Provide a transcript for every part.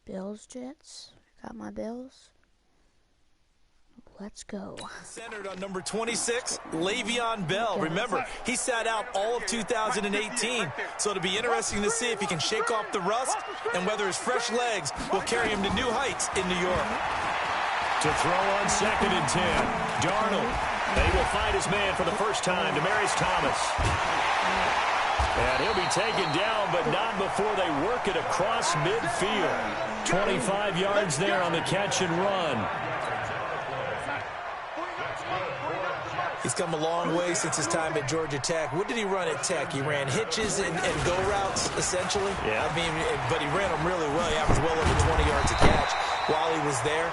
Bills, Jets. Got my Bills. Let's go. Centered on number 26, Le'Veon Bell. Remember, he sat out all of 2018, so it'll be interesting to see if he can shake off the rust and whether his fresh legs will carry him to new heights in New York. To throw on 2nd and 10, Darnold. They will find his man for the first time, Demaryius Thomas. And he'll be taken down, but not before they work it across midfield. 25 yards there on the catch and run. He's come a long way since his time at Georgia Tech. What did he run at Tech? He ran hitches and go routes, essentially. Yeah. I mean, but he ran them really well. He averaged well over 20 yards a catch while he was there.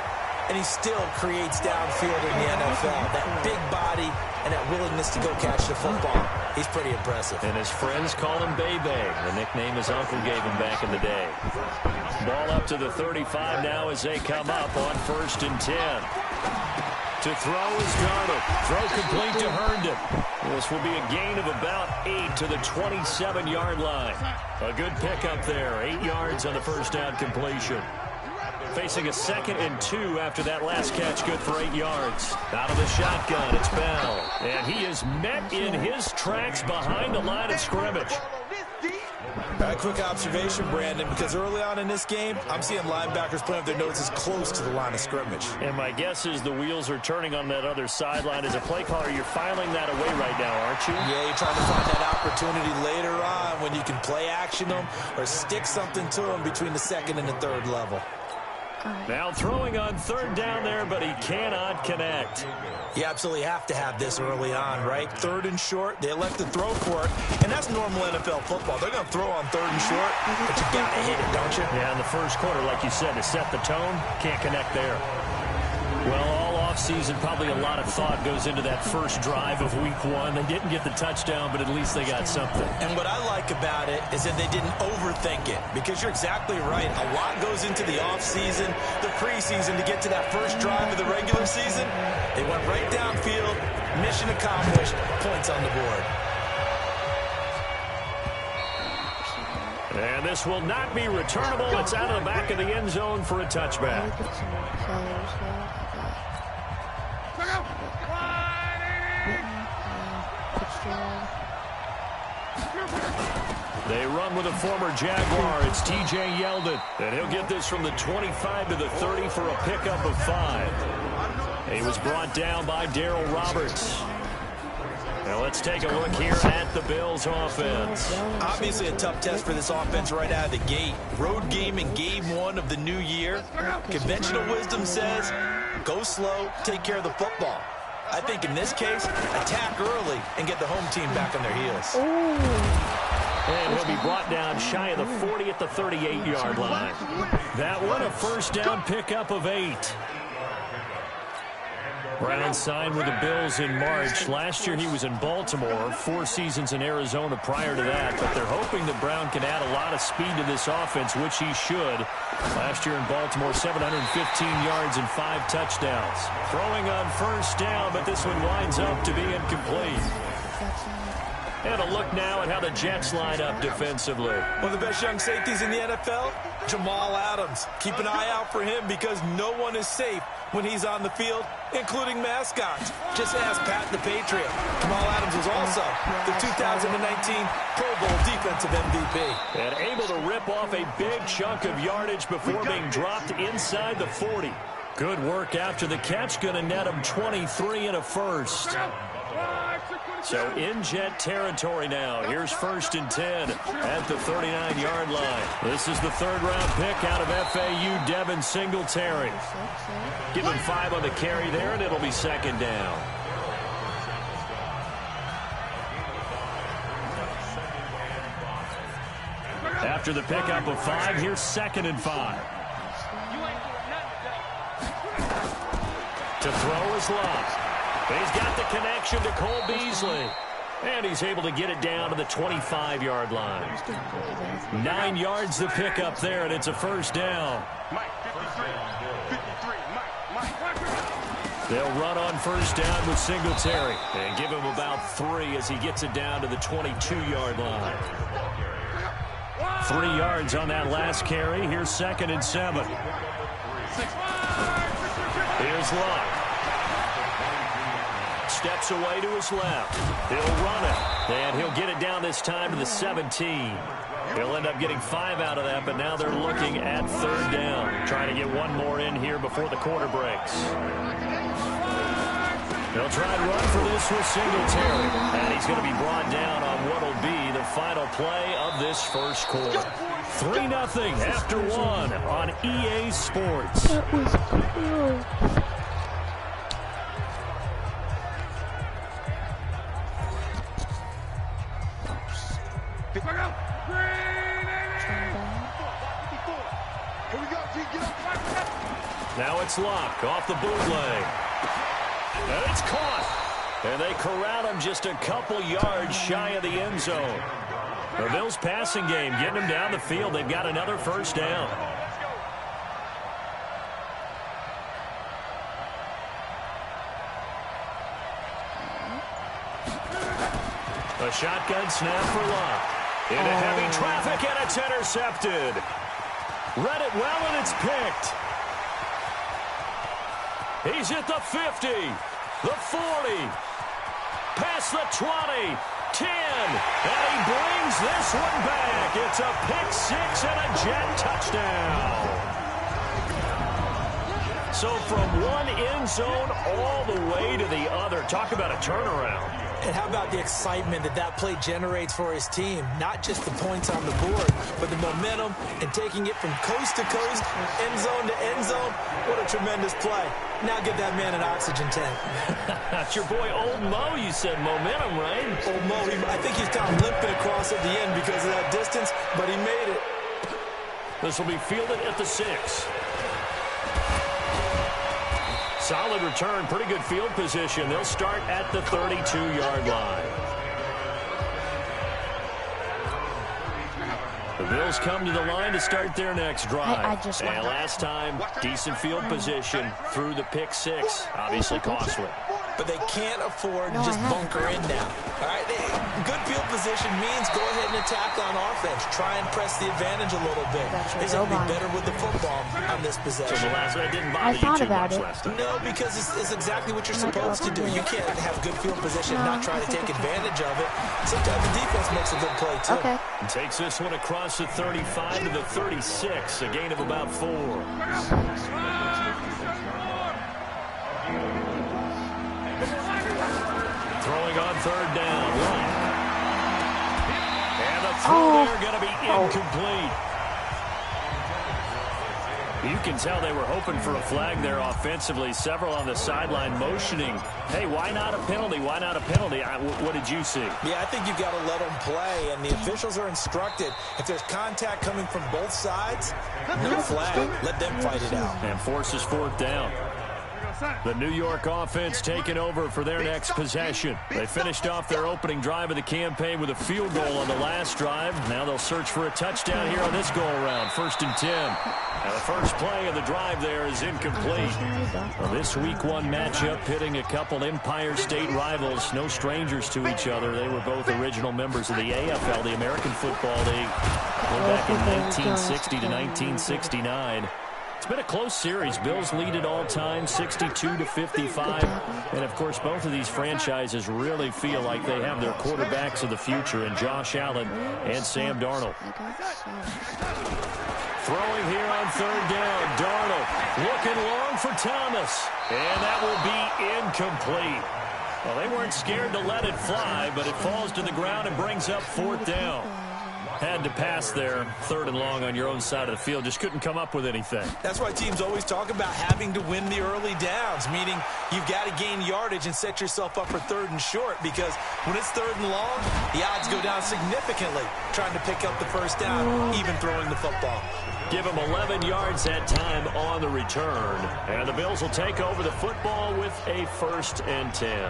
And he still creates downfield in the NFL. That big body and that willingness to go catch the football. He's pretty impressive. And his friends call him Bebe, the nickname his uncle gave him back in the day. Ball up to the 35 now as they come up on 1st and 10. To throw is Darnold. Throw complete to Herndon. This will be a gain of about 8 to the 27-yard line. A good pickup there. 8 yards on the first down completion. Facing a 2nd and 2 after that last catch, good for 8 yards. Out of the shotgun, it's Bell. And he is met in his tracks behind the line of scrimmage. A quick observation, Brandon, because early on in this game, I'm seeing linebackers playing with their noses close to the line of scrimmage. And my guess is the wheels are turning on that other sideline. As a play caller, you're filing that away right now, aren't you? Yeah, you're trying to find that opportunity later on when you can play action them or stick something to them between the 2nd and the 3rd level. Now throwing on 3rd down there, but he cannot connect. You absolutely have to have this early on, right? 3rd and short, they elect to throw for it, and that's normal NFL football. They're going to throw on 3rd and short, but you got to hit it, don't you? Yeah, in the first quarter, like you said, to set the tone, can't connect there. Well, all offseason, probably a lot of thought goes into that first drive of week 1. They didn't get the touchdown, but at least they got something. And what I like about it is that they didn't overthink it, because you're exactly right. A lot goes into the offseason, the preseason to get to that first drive of the regular season. They went right downfield, mission accomplished, points on the board. And this will not be returnable. It's out of the back of the end zone for a touchback. They run with a former Jaguar. It's T.J. Yeldon. And he'll get this from the 25 to the 30 for a pickup of 5. He was brought down by Darrell Roberts. Now let's take a look here at the Bills offense. Obviously a tough test for this offense right out of the gate. Road game in game 1 of the new year. Conventional wisdom says, go slow, take care of the football. I think in this case, attack early and get the home team back on their heels. And he'll be brought down shy of the 40 at the 38-yard line. That one a first down pickup of 8. Brown signed with the Bills in March. Last year he was in Baltimore, 4 seasons in Arizona prior to that. But they're hoping that Brown can add a lot of speed to this offense, which he should. Last year in Baltimore, 715 yards and 5 touchdowns. Throwing on first down, but this one winds up to be incomplete. And a look now at how the Jets line up defensively. One of the best young safeties in the NFL, Jamal Adams. Keep an eye out for him because no one is safe when he's on the field, including mascots. Just ask Pat the Patriot. Jamal Adams was also the 2019 Pro Bowl Defensive MVP. And able to rip off a big chunk of yardage before being dropped inside the 40. Good work after the catch. Going to net him 23 and a first. So in Jet territory now. Here's 1st and 10 at the 39-yard line. This is the 3rd-round pick out of FAU, Devin Singletary. Give him 5 on the carry there, and it'll be 2nd down. After the pickup of 5, here's 2nd and 5. To throw is Love. He's got the connection to Cole Beasley. And he's able to get it down to the 25-yard line. 9 yards the pickup there, and it's a first down. They'll run on first down with Singletary. And give him about 3 as he gets it down to the 22-yard line. 3 yards on that last carry. Here's 2nd and 7. Here's Luck. Steps away to his left. He'll run it. And he'll get it down this time to the 17. He'll end up getting 5 out of that, but now they're looking at 3rd down. Trying to get one more in here before the quarter breaks. They'll try and run for this with Singletary. And he's going to be brought down on what will be the final play of this first quarter. 3-0 after 1 on EA Sports. That was cool. Now it's Luck off the bootleg. And it's caught. And they corral him just a couple yards shy of the end zone. The Bills passing game getting them down the field. They've got another first down. A shotgun snap for Luck. Into heavy traffic, and it's intercepted. Read it well, and it's picked. He's at the 50, the 40, past the 20, 10, and he brings this one back. It's a pick 6 and a jet touchdown. So from one end zone all the way to the other. Talk about a turnaround. And how about the excitement that that play generates for his team? Not just the points on the board, but the momentum and taking it from coast to coast, end zone to end zone. What a tremendous play. Now give that man an oxygen tank. That's your boy Old Mo. You said momentum, right? Old Mo, I think he's kind of limping across at the end because of that distance, but he made it. This will be fielded at the 6. Solid return, pretty good field position. They'll start at the 32-yard line. The Bills come to the line to start their next drive. And last time, decent field position through the pick 6. Obviously costly. But they can't afford to just bunker in now. All right, good field position means go ahead and attack on offense. Try and press the advantage a little bit. They should be better with the football on this possession. So the last one didn't bother you too much last time. No, because it's exactly what you're supposed to do. You can't have good field position and not try to take advantage of it. Sometimes the defense makes a good play, too. Okay. And takes this one across the 35 to the 36, a gain of about 4. Throwing on 3rd down. And the throw there going to be incomplete. You can tell they were hoping for a flag there offensively. Several on the sideline motioning. Hey, why not a penalty? Why not a penalty? What did you see? Yeah, I think you've got to let them play, and the officials are instructed. If there's contact coming from both sides, no flag. Let them fight it out. And forces 4th down. The New York offense taking over for their next possession. They finished off their opening drive of the campaign with a field goal on the last drive. Now they'll search for a touchdown here on this go-around. 1st and 10. And the first play of the drive there is incomplete. Well, this week 1 matchup pitting a couple Empire State rivals. No strangers to each other. They were both original members of the AFL, the American Football League, back in 1960 to 1969. It's been a close series. Bills lead it all time, 62-55. And, of course, both of these franchises really feel like they have their quarterbacks of the future in Josh Allen and Sam Darnold. Throwing here on 3rd down. Darnold looking long for Thomas. And that will be incomplete. Well, they weren't scared to let it fly, but it falls to the ground and brings up 4th down. Had to pass there, 3rd and long on your own side of the field. Just couldn't come up with anything. That's why teams always talk about having to win the early downs, meaning you've got to gain yardage and set yourself up for 3rd and short, because when it's 3rd and long, the odds go down significantly trying to pick up the first down, even throwing the football. Give them 11 yards that time on the return. And the Bills will take over the football with a 1st and 10.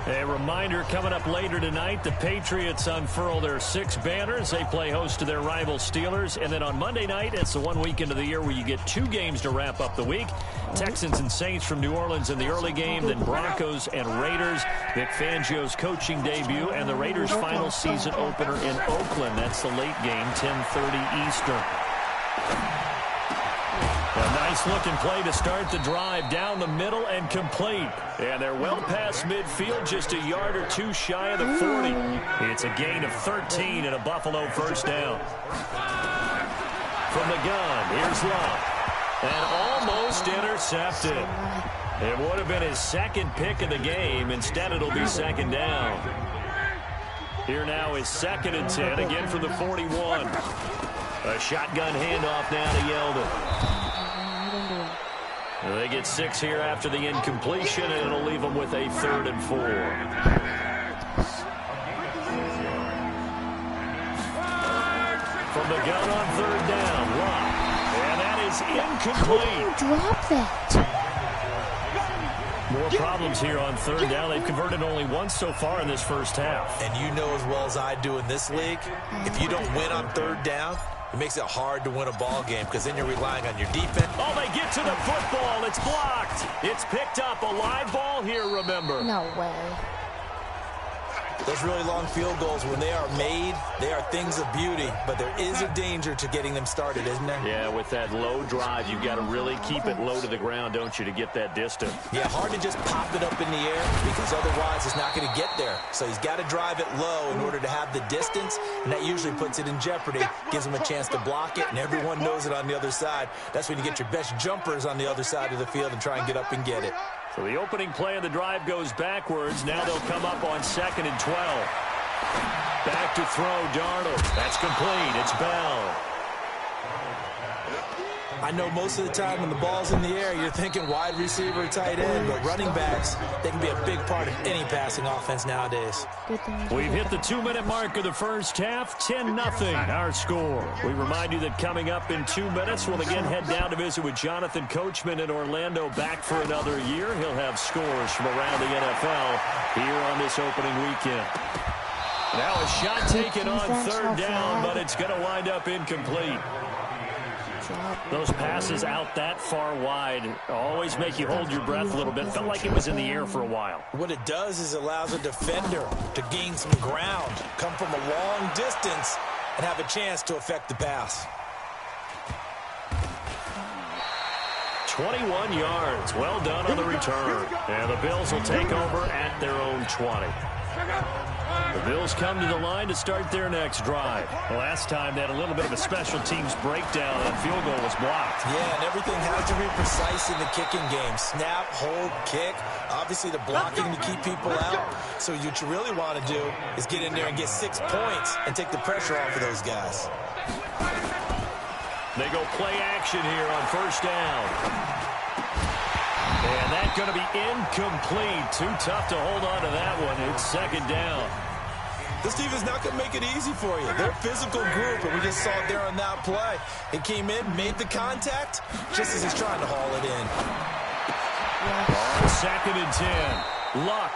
A reminder coming up later tonight, the Patriots unfurl their 6 banners. They play host to their rival Steelers. And then on Monday night, it's the one weekend of the year where you get 2 games to wrap up the week. Texans and Saints from New Orleans in the early game, then Broncos and Raiders. Vic Fangio's coaching debut and the Raiders' final season opener in Oakland. That's the late game, 10:30 Eastern. A nice-looking play to start the drive down the middle and complete. And they're well past midfield, just a yard or 2 shy of the 40. It's a gain of 13 and a Buffalo first down. From the gun, here's Love. And almost intercepted. It would have been his 2nd pick of the game. Instead, it'll be 2nd down. Here now is 2nd and 10, again from the 41. A shotgun handoff now to Yeldon. They get 6 here after the incompletion, and it'll leave them with a 3rd and 4. From the gun on 3rd down, Love. And that is incomplete. Drop that. More problems here on 3rd down. They've converted only once so far in this first half. And you know as well as I do in this league, if you don't win on 3rd down, it makes it hard to win a ball game because then you're relying on your defense. Oh, they get to the football. It's blocked. It's picked up. A live ball here, remember. No way. Those really long field goals, when they are made, they are things of beauty, but there is a danger to getting them started, isn't there? Yeah, with that low drive, you've got to really keep it low to the ground, don't you, to get that distance. Yeah, hard to just pop it up in the air because otherwise it's not going to get there. So he's got to drive it low in order to have the distance, and that usually puts it in jeopardy, gives him a chance to block it, and everyone knows it on the other side. That's when you get your best jumpers on the other side of the field and try and get up and get it. So the opening play of the drive goes backwards. Now they'll come up on 2nd and 12. Back to throw, Darnold. That's complete. It's Bell. I know most of the time when the ball's in the air, you're thinking wide receiver, tight end, but running backs, they can be a big part of any passing offense nowadays. We've hit the 2-minute mark of the first half, 10-0 our score. We remind you that coming up in 2 minutes, we'll again head down to visit with Jonathan Coachman in Orlando, back for another year. He'll have scores from around the NFL here on this opening weekend. Now a shot taken on 3rd down, but it's going to wind up incomplete. Those passes out that far wide always make you hold your breath a little bit. Felt like it was in the air for a while. What it does is it allows a defender to gain some ground, come from a long distance, and have a chance to affect the pass. 21 yards. Well done on the return. And the Bills will take over at their own 20. The Bills come to the line to start their next drive. Last time they had a little bit of a special teams breakdown. That field goal was blocked. Yeah, and everything has to be precise in the kicking game. Snap, hold, kick. Obviously the blocking to keep people out. So what you really want to do is get in there and get 6 points and take the pressure off of those guys. They go play action here on 1st down. And that's going to be incomplete. Too tough to hold on to that one. It's 2nd down. This team is not going to make it easy for you. They're a physical group, and we just saw it there on that play. It came in, made the contact, just as he's trying to haul it in. On 2nd and 10. Luck.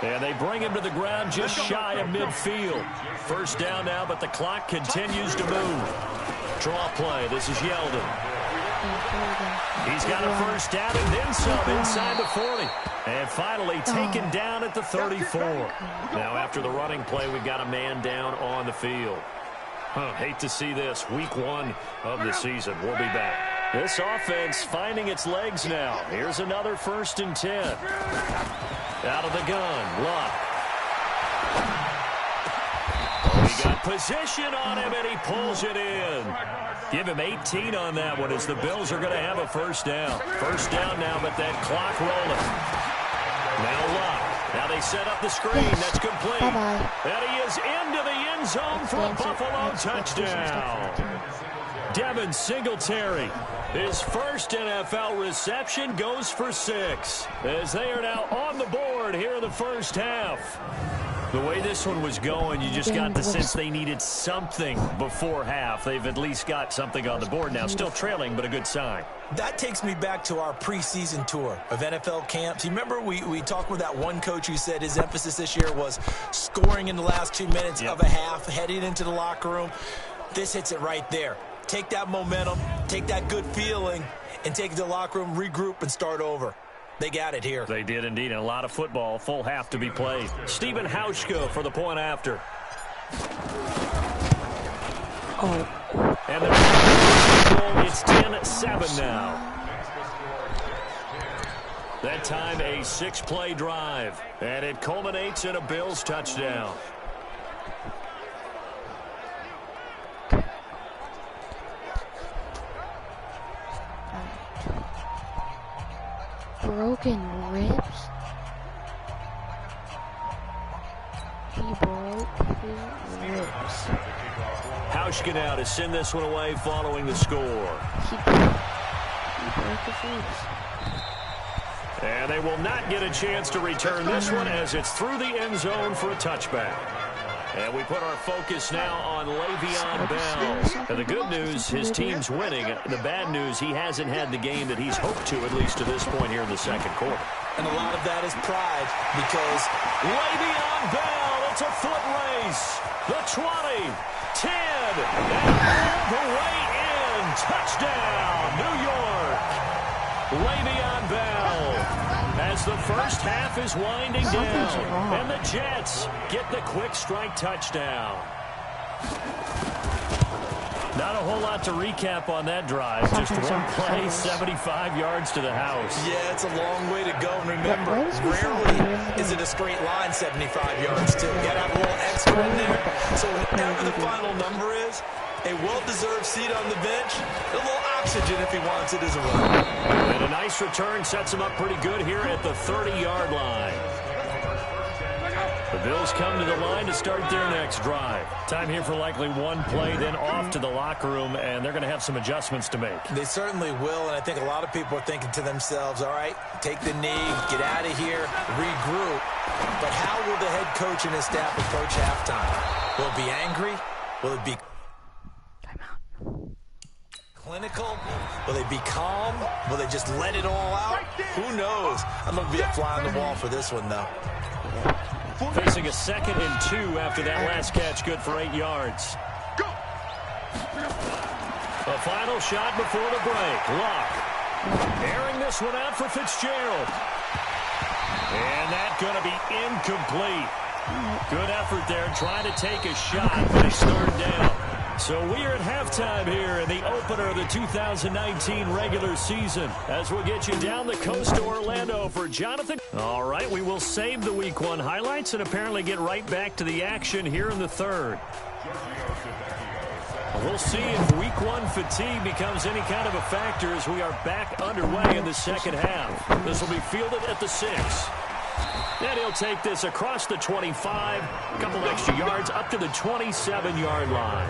And they bring him to the ground just shy of midfield. 1st down now, but the clock continues to move. Draw play. This is Yeldon. He's got a 1st down and then some inside the 40. And finally taken down at the 34. Now after the running play, we've got a man down on the field. Hate to see this. Week 1 of the season. We'll be back. This offense finding its legs now. Here's another 1st and 10. Out of the gun. Luck. He got position on him, and he pulls it in. Give him 18 on that one as the Bills are going to have a 1st down. 1st down now, but that clock rolling. Now Luck. Now they set up the screen. That's complete. Bye-bye. And he is into the end zone for a Buffalo touchdown. Devin Singletary. His first NFL reception goes for 6 as they are now on the board here in the first half. The way this one was going, you just got the sense they needed something before half. They've at least got something on the board now. Still trailing, but a good sign. That takes me back to our preseason tour of NFL camps. You remember we talked with that one coach who said his emphasis this year was scoring in the last 2 minutes of a half, heading into the locker room. This hits it right there. Take that momentum, take that good feeling, and take it to the locker room, regroup, and start over. They got it here. They did indeed, and a lot of football, full half to be played. Stephen Hauschka for the point after. And it's 10-7 now. That time a 6-play drive, and it culminates in a Bills touchdown. Broken ribs? He broke his ribs. Hauschka now to send this one away following the score. He broke his ribs. And they will not get a chance to return this one as it's through the end zone for a touchback. And we put our focus now on Le'Veon Bell. And the good news, his team's winning. The bad news, he hasn't had the game that he's hoped to, at least to this point here in the second quarter. And a lot of that is pride because Le'Veon Bell, it's a foot race. The 20, 10, and all the way in. Touchdown, New York. Le'Veon Bell as the first half is winding down. And the Jets get the quick strike touchdown. Not a whole lot to recap on that drive. Just one play, 75 yards to the house. Yeah, it's a long way to go. And remember, rarely is it a straight line 75 yards, too. You got to have a little extra in there. So whatever the final number is, a well-deserved seat on the bench, a little oxygen if he wants it as well. And a nice return sets him up pretty good here at the 30-yard line. The Bills come to the line to start their next drive. Time here for likely one play, then off to the locker room, and they're going to have some adjustments to make. They certainly will, and I think a lot of people are thinking to themselves, all right, take the knee, get out of here, regroup. But how will the head coach and his staff approach halftime? Will it be angry? Will it be clinical? Will they be calm? Will they just let it all out? Who knows? I'm going to be a fly on the wall for this one, though. Facing a 2nd and 2 after that last catch, good for 8 yards. A final shot before the break. Luck airing this one out for Fitzgerald. And that's going to be incomplete. Good effort there trying to take a shot, but he's third down. So we are at halftime here in the opener of the 2019 regular season as we'll get you down the coast to Orlando for Jonathan. All right, we will save the Week 1 highlights and apparently get right back to the action here in the third. We'll see if Week 1 fatigue becomes any kind of a factor as we are back underway in the second half. This will be fielded at the 6. And he'll take this across the 25, a couple extra yards up to the 27-yard line.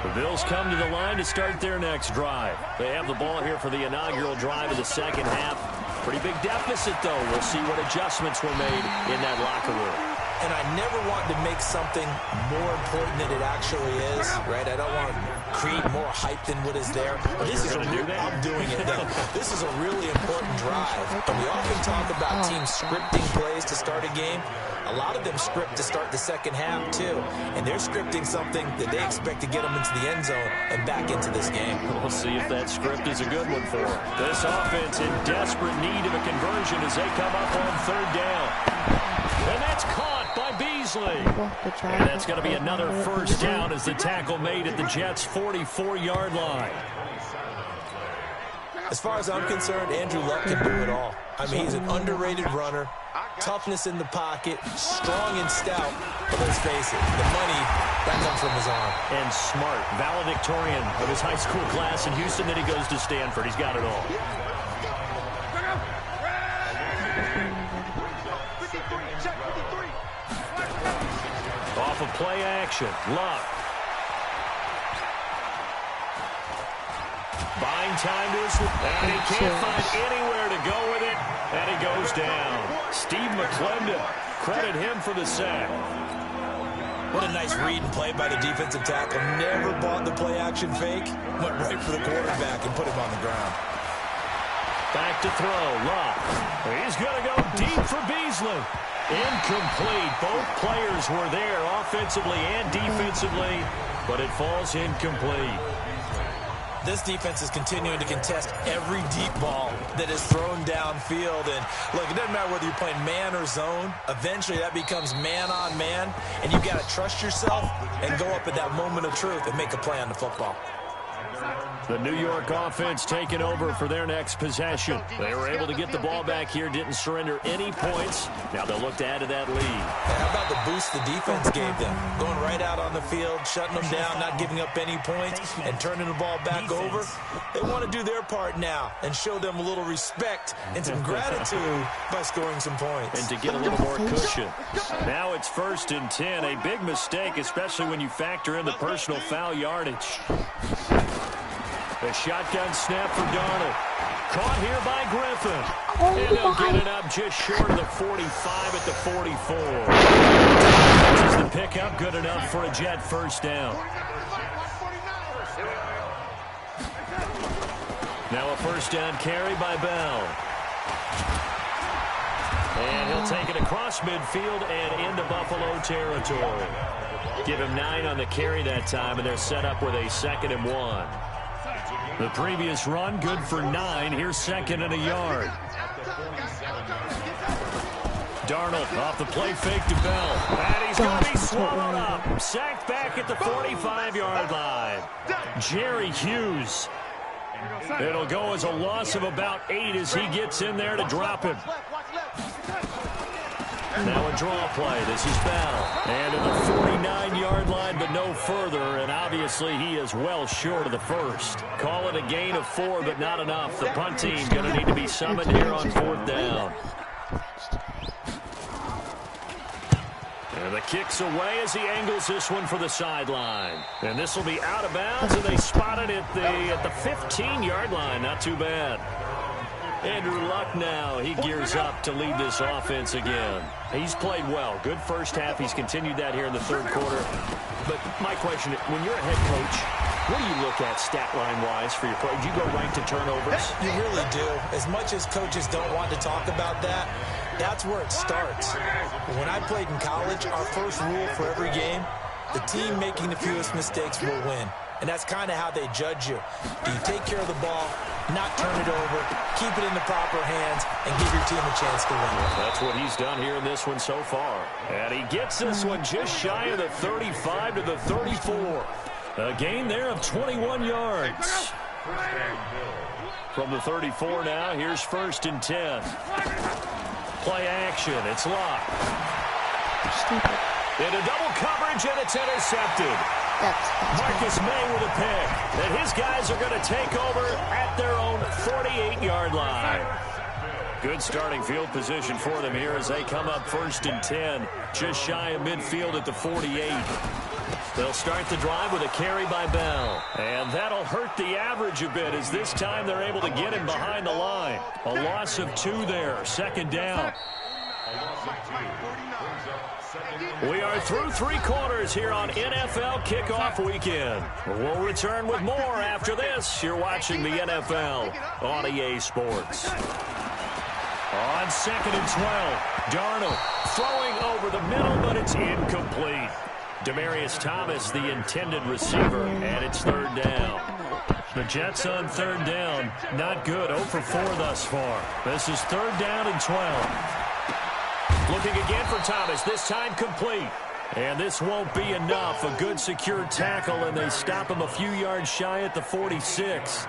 The Bills come to the line to start their next drive. They have the ball here for the inaugural drive of the second half. Pretty big deficit, though. We'll see what adjustments were made in that locker room. And I never want to make something more important than it actually is, right? I don't want to create more hype than what is there. But this is I'm doing it, though. This is a really important drive. And we often talk about teams scripting plays to start a game. A lot of them script to start the second half, too. And they're scripting something that they expect to get them into the end zone and back into this game. We'll see if that script is a good one for them. This offense in desperate need of a conversion as they come up on third down. And that's caught by Beasley. And that's going to be another first down as the tackle made at the Jets' 44-yard line. As far as I'm concerned, Andrew Luck can do it all. I mean, he's an underrated runner, toughness in the pocket, strong and stout. But let's face it, the money, that comes from his arm. And smart, valedictorian of his high school class in Houston. Then he goes to Stanford. He's got it all. Off of play action, Luck. Buying time to his... And he can't find anywhere to go with it. And he goes down. Steve McClendon, credit him for the sack. What a nice read and play by the defensive tackle. Never bought the play-action fake. Went right for the quarterback and put him on the ground. Back to throw. Locke. He's going to go deep for Beasley. Incomplete. Both players were there offensively and defensively, but it falls incomplete. This defense is continuing to contest every deep ball that is thrown downfield. And look, it doesn't matter whether you're playing man or zone. Eventually, that becomes man on man. And you've got to trust yourself and go up at that moment of truth and make a play on the football. The New York offense taking over for their next possession. They were able to get the ball back here, didn't surrender any points. Now they'll look to add to that lead. And how about the boost the defense gave them? Going right out on the field, shutting them down, not giving up any points, and turning the ball back over. They want to do their part now and show them a little respect and some gratitude by scoring some points. And to get a little more cushion. Now it's 1st and 10. A big mistake, especially when you factor in the personal foul yardage. A shotgun snap for Darnold. Caught here by Griffin. And they'll get it up just short of the 45 at the 44. This is the pickup, good enough for a Jet first down. Now a first down carry by Bell. And he'll take it across midfield and into Buffalo territory. Give him 9 on the carry that time, and they're set up with a 2nd and 1. The previous run, good for 9. Here's 2nd and a yard. Darnold off the play fake to Bell. And he's going to be swallowed up. Sacked back at the 45-yard line. Jerry Hughes. It'll go as a loss of about 8 as he gets in there to drop him. Now a draw play. This is Bell. And at the 49-yard line, but no further. And obviously he is well short of the first. Call it a gain of 4, but not enough. The punt team going to need to be summoned here on 4th down. And the kick's away as he angles this one for the sideline. And this will be out of bounds, and they spot it at the 15-yard line. Not too bad. Andrew Luck now, he gears up to lead this offense again. He's played well. Good first half. He's continued that here in the 3rd quarter. But my question, when you're a head coach, what do you look at stat line-wise for your play? Do you go right to turnovers? You really do. As much as coaches don't want to talk about that, that's where it starts. When I played in college, our first rule for every game, the team making the fewest mistakes will win. And that's kind of how they judge you. Do you take care of the ball, not turn it over, keep it in the proper hands, and give your team a chance to win? That's what he's done here in this one so far. And he gets this one just shy of the 35 to the 34. A gain there of 21 yards. From the 34 now, here's 1st and 10. Play action. It's locked. Into double coverage, and it's intercepted. Marcus May with a pick. And his guys are going to take over at their own 48-yard line. Good starting field position for them here as they come up 1st and 10. Just shy of midfield at the 48. They'll start the drive with a carry by Bell. And that'll hurt the average a bit as this time they're able to get him behind the line. A loss of 2 there. 2nd down. We are through 3 quarters here on NFL Kickoff Weekend. We'll return with more after this. You're watching the NFL on EA Sports. On 2nd and 12, Darnold throwing over the middle, but it's incomplete. Demaryius Thomas, the intended receiver, and it's 3rd down. The Jets on 3rd down, not good, 0 for 4 thus far. This is 3rd down and 12. Looking again for Thomas, this time complete. And this won't be enough. A good secured tackle, and they stop him a few yards shy at the 46.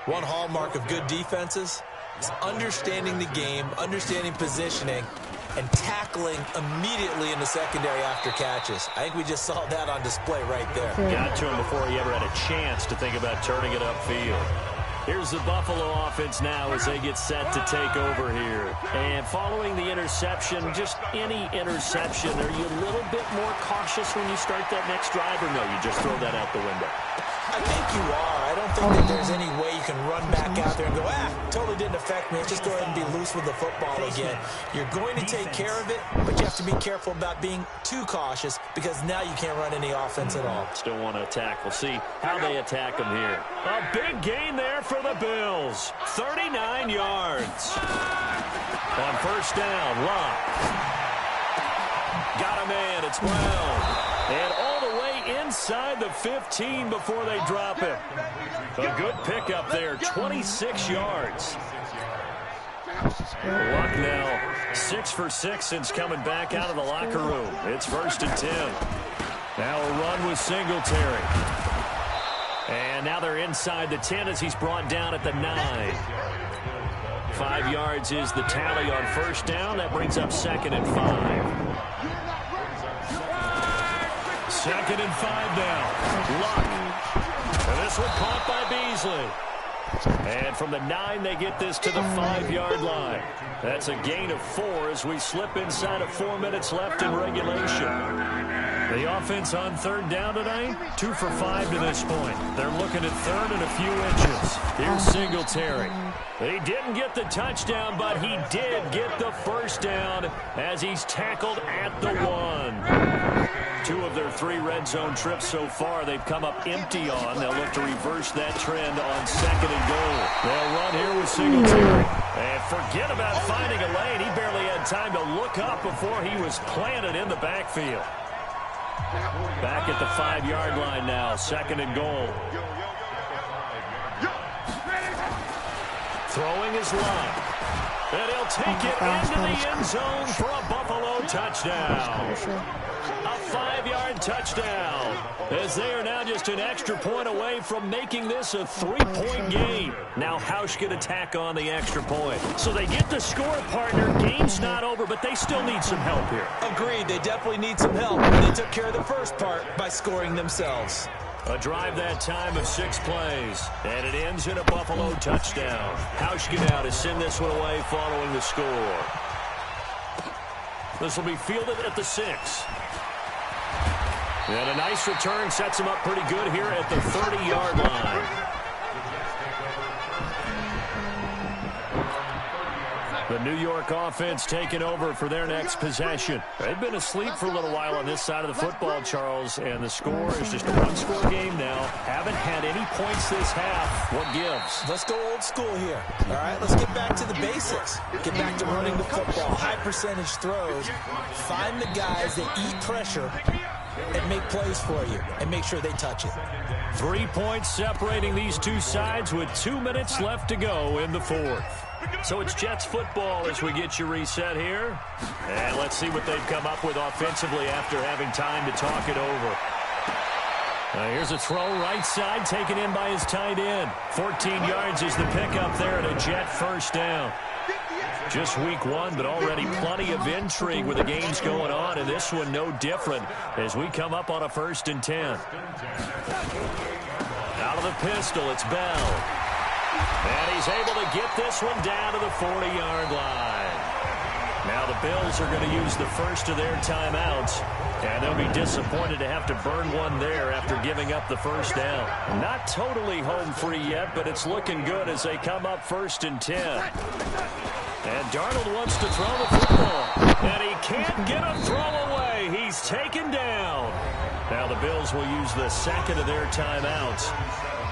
One hallmark of good defenses is understanding the game, understanding positioning, and tackling immediately in the secondary after catches. I think we just saw that on display right there. Got to him before he ever had a chance to think about turning it upfield. Here's the Buffalo offense now as they get set to take over here. And following the interception, just any interception, are you a little bit more cautious when you start that next drive, or no, you just throw that out the window? I think you are. I don't think that there's any way you can run back out there and go, totally didn't affect me. Let's just go ahead and be loose with the football again. You're going to take care of it, but you have to be careful about being too cautious because now you can't run any offense at all. Still want to attack. We'll see how they attack them here. A big gain there for the Bills. 39 yards. On first down, Locke. Got a man. It's Brown. And all the way inside the 15 before they drop him. A good pickup there, 26 yards. Luck now 6 for 6 since coming back out of the locker room. It's 1st and 10. Now a run with Singletary. And now they're inside the 10 as he's brought down at the 9. 5 yards is the tally on first down. That brings up 2nd and 5. 2nd and 5 now. Luck. And this one caught by Beasley. And from the 9, they get this to the 5-yard line. That's a gain of 4 as we slip inside of 4 minutes left in regulation. The offense on 3rd down tonight, 2 for 5 to this point. They're looking at 3rd and a few inches. Here's Singletary. He didn't get the touchdown, but he did get the first down as he's tackled at the 1. 2 of their 3 red zone trips so far they've come up empty on. They'll look to reverse that trend on 2nd and goal. They'll run here with Singletary. And forget about finding a lane. He barely had time to look up before he was planted in the backfield. Back at the 5-yard line now, 2nd and goal. Throwing his line. And he'll take it into the end zone for a Buffalo touchdown. A 5-yard touchdown, as they are now just an extra point away from making this a 3-point game. Now Hausch can attack on the extra point. So they get the score, partner. Game's not over, but they still need some help here. Agreed. They definitely need some help. They took care of the first part by scoring themselves. A drive that time of 6 plays, and it ends in a Buffalo touchdown. Hausch get out to send this one away following the score. This will be fielded at the 6. And a nice return sets him up pretty good here at the 30-yard line. The New York offense taking over for their next possession. They've been asleep for a little while on this side of the football, Charles, and the score is just a one-score game now. Haven't had any points this half. What gives? Let's go old school here. All right, let's get back to the basics. Get back to running the football, high-percentage throws. Find the guys that eat pressure and make plays for you and make sure they touch it. 3 points separating these two sides with 2 minutes left to go in the 4th. So it's Jets football as we get you reset here. And let's see what they've come up with offensively after having time to talk it over. Here's a throw right side taken in by his tight end. 14 yards is the pickup there and a Jet first down. Just week 1, but already plenty of intrigue with the games going on, and this one no different as we come up on a 1st and 10. Out of the pistol, it's Bell. And he's able to get this one down to the 40-yard line. Now the Bills are going to use the first of their timeouts, and they'll be disappointed to have to burn one there after giving up the first down. Not totally home free yet, but it's looking good as they come up 1st and 10. And Darnold wants to throw the football, and he can't get a throw away. He's taken down. Now the Bills will use the second of their timeouts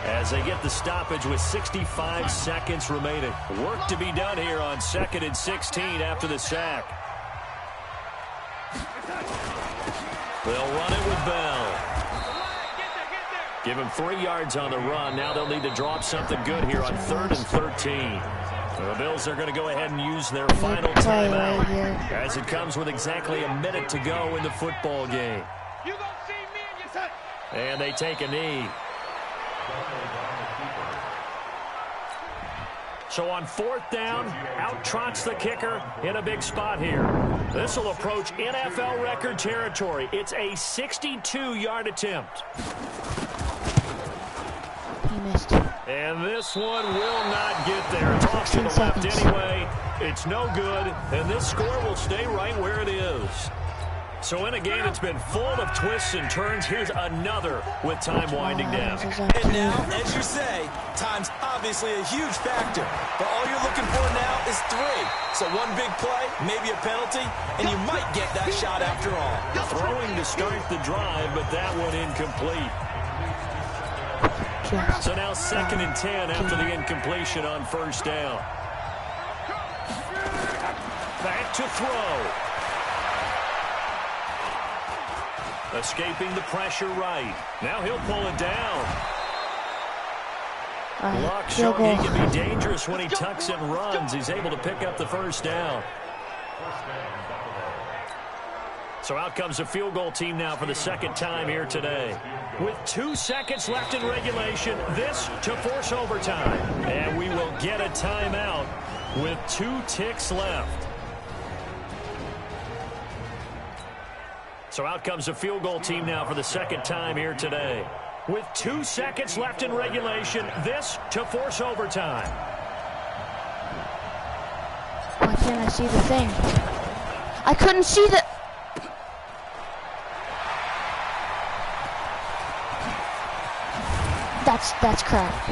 as they get the stoppage with 65 seconds remaining. Work to be done here on 2nd and 16 after the sack. They'll run it with Bell. Give him 3 yards on the run. Now they'll need to drop something good here on 3rd and 13. The Bills are going to go ahead and use their final timeout as it comes with exactly a minute to go in the football game. And they take a knee. So on 4th down, out trots the kicker in a big spot here. This will approach NFL record territory. It's a 62-yard attempt. He missed. And this one will not get there. It's off to the left anyway. It's no good, and this score will stay right where it is. So in a game that's been full of twists and turns, here's another with time winding down. And now, as you say, time's obviously a huge factor. But all you're looking for now is 3. So one big play, maybe a penalty, and you might get that shot after all. Throwing to start the drive, but that one incomplete. So now 2nd and 10 after the incompletion on first down. Back to throw. Escaping the pressure right. Now he'll pull it down. Luck showing he can be dangerous when he tucks and runs. He's able to pick up the first down. So out comes the field goal team now for the 2nd time here today. With 2 seconds left in regulation, this to force overtime. And we will get a timeout with 2 ticks left. So out comes the field goal team now for the 2nd time here today. With 2 seconds left in regulation, this to force overtime. Why can't I see the thing? I couldn't see the... That's crap.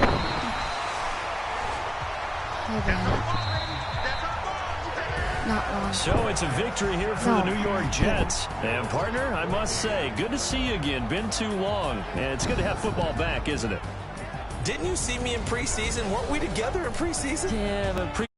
Not wrong. So it's a victory here for the New York Jets. And partner, I must say, good to see you again. Been too long. And it's good to have football back, isn't it? Didn't you see me in preseason? Weren't we together in preseason? Yeah, but